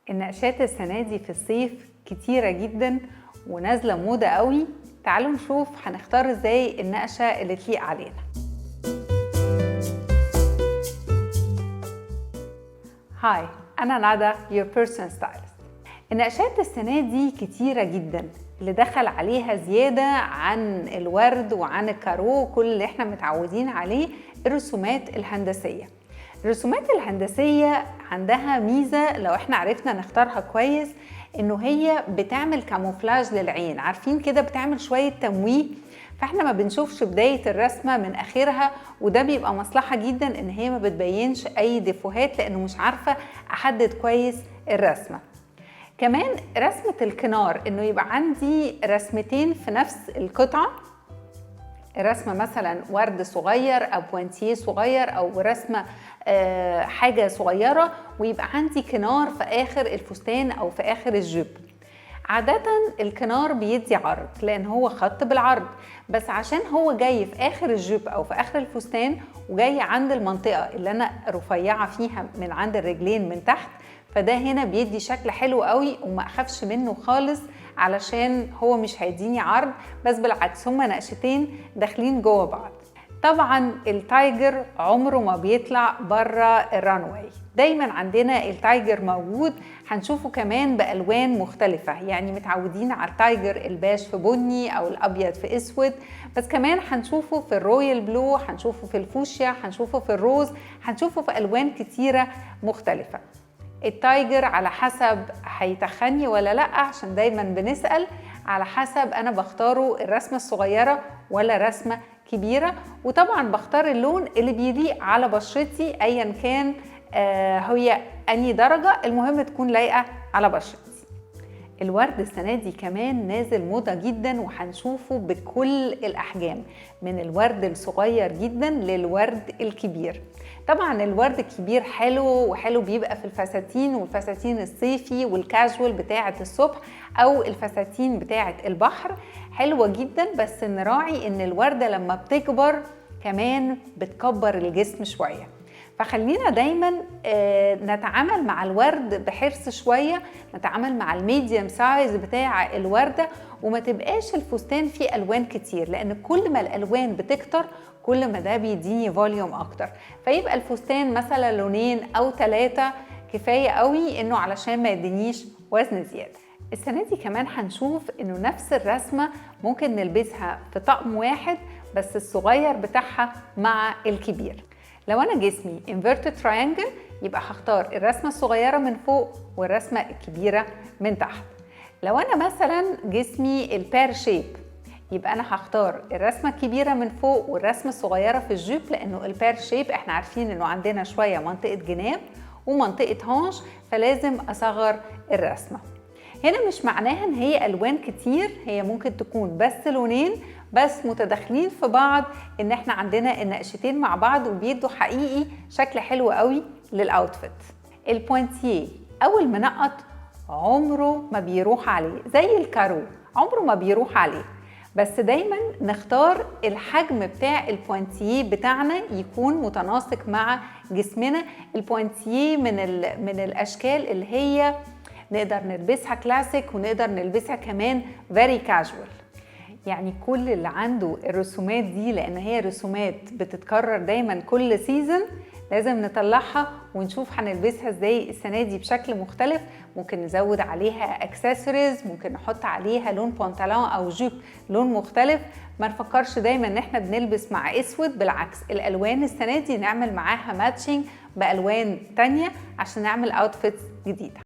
النقشات السنة دي في الصيف كتيرة جدا ونازلة موضة قوي. تعالوا نشوف هنختار ازاي النقشة اللي تليق علينا. هاي، أنا ندى your person stylist. النقشات السنة دي كتيرة جدا، اللي دخل عليها زيادة عن الورد وعن الكارو كل اللي احنا متعودين عليه الرسومات الهندسية. الرسومات الهندسية عندها ميزة لو احنا عرفنا نختارها كويس، انه هي بتعمل كاموفلاج للعين، عارفين كده، بتعمل شوية تمويه، فاحنا ما بنشوفش بداية الرسمة من اخرها، وده بيبقى مصلحة جدا ان هي ما بتبينش اي ديفوهات لانه مش عارفة احدد كويس الرسمة. كمان رسمة الكنار، انه يبقى عندي رسمتين في نفس القطعة، رسمة مثلا ورد صغير او بوانتيه صغير او رسمة حاجة صغيرة، ويبقى عندي كنار في اخر الفستان او في اخر الجيب. عادة الكنار بيدي عرض لان هو خط بالعرض، بس عشان هو جاي في اخر الجيب او في اخر الفستان وجاي عند المنطقة اللي انا رفيعة فيها من عند الرجلين من تحت، فده هنا بيدي شكل حلو قوي وما اخافش منه خالص، علشان هو مش هيديني عرض، بس بالعكس هما نقشتين داخلين جوه بعض. طبعا التايجر عمره ما بيطلع بره الرانواي، دايما عندنا التايجر موجود، هنشوفه كمان بالوان مختلفه، يعني متعودين على التايجر الباش في بني او الابيض في اسود، بس كمان هنشوفه في الرويال بلو، هنشوفه في الفوشيا، هنشوفه في الروز، هنشوفه في الوان كتيره مختلفه. التايجر على حسب هيتخني ولا لا، عشان دايما بنسأل، على حسب انا بختاره الرسمة الصغيرة ولا رسمة كبيرة، وطبعا بختار اللون اللي بيليق على بشرتي ايا كان هي انهي درجة، المهم تكون لايقة على بشرتي. الورد السنة دي كمان نازل موضة جدا، وهنشوفه بكل الأحجام، من الورد الصغير جدا للورد الكبير. طبعا الورد الكبير حلو، وحلو بيبقى في الفساتين، والفساتين الصيفي والكاجوال بتاعة الصبح أو الفساتين بتاعة البحر حلوة جدا، بس نراعي إن الوردة لما بتكبر كمان بتكبر الجسم شوية، فخلينا دايما نتعامل مع الورد بحرص شوية، نتعامل مع الميديم سايز بتاع الوردة، وما تبقاش الفستان فيه ألوان كتير، لأن كل ما الألوان بتكتر كل ما ده بيديني فوليوم أكتر، فيبقى الفستان مثلا لونين أو 3 كفاية قوي، إنه علشان ما يدينيش وزن زيادة. السنة دي كمان هنشوف إنه نفس الرسمة ممكن نلبسها في طقم واحد، بس الصغير بتاعها مع الكبير. لو أنا جسمي inverted triangle يبقى هختار الرسمة الصغيرة من فوق والرسمة الكبيرة من تحت. لو أنا مثلا جسمي البير شيب يبقى أنا هختار الرسمة الكبيرة من فوق والرسمة الصغيرة في الجيب، لأنه البير شيب احنا عارفين إنه عندنا شوية منطقة جناب ومنطقة هانش، فلازم أصغر الرسمة. هنا مش معناها إن هي ألوان كتير، هي ممكن تكون بس لونين بس متداخلين في بعض، ان احنا عندنا النقشتين مع بعض وبيدوا حقيقي شكل حلو قوي للاوتفيت. البوانتيه اول ما نقط عمره ما بيروح عليه، زي الكارو عمره ما بيروح عليه، بس دايما نختار الحجم بتاع البوانتيه بتاعنا يكون متناسق مع جسمنا. البوانتيه من الاشكال اللي هي نقدر نلبسها كلاسيك ونقدر نلبسها كمان فيري كاجوال، يعني كل اللي عنده الرسومات دي، لان هي رسومات بتتكرر دايما كل سيزن، لازم نطلعها ونشوف هنلبسها ازاي السنه دي بشكل مختلف. ممكن نزود عليها اكسسوارز، ممكن نحط عليها لون بنطلون او جيب لون مختلف، ما نفكرش دايما ان احنا بنلبس مع اسود، بالعكس الالوان السنه دي نعمل معاها ماتشنج بالوان تانية عشان نعمل اوتفيتس جديده.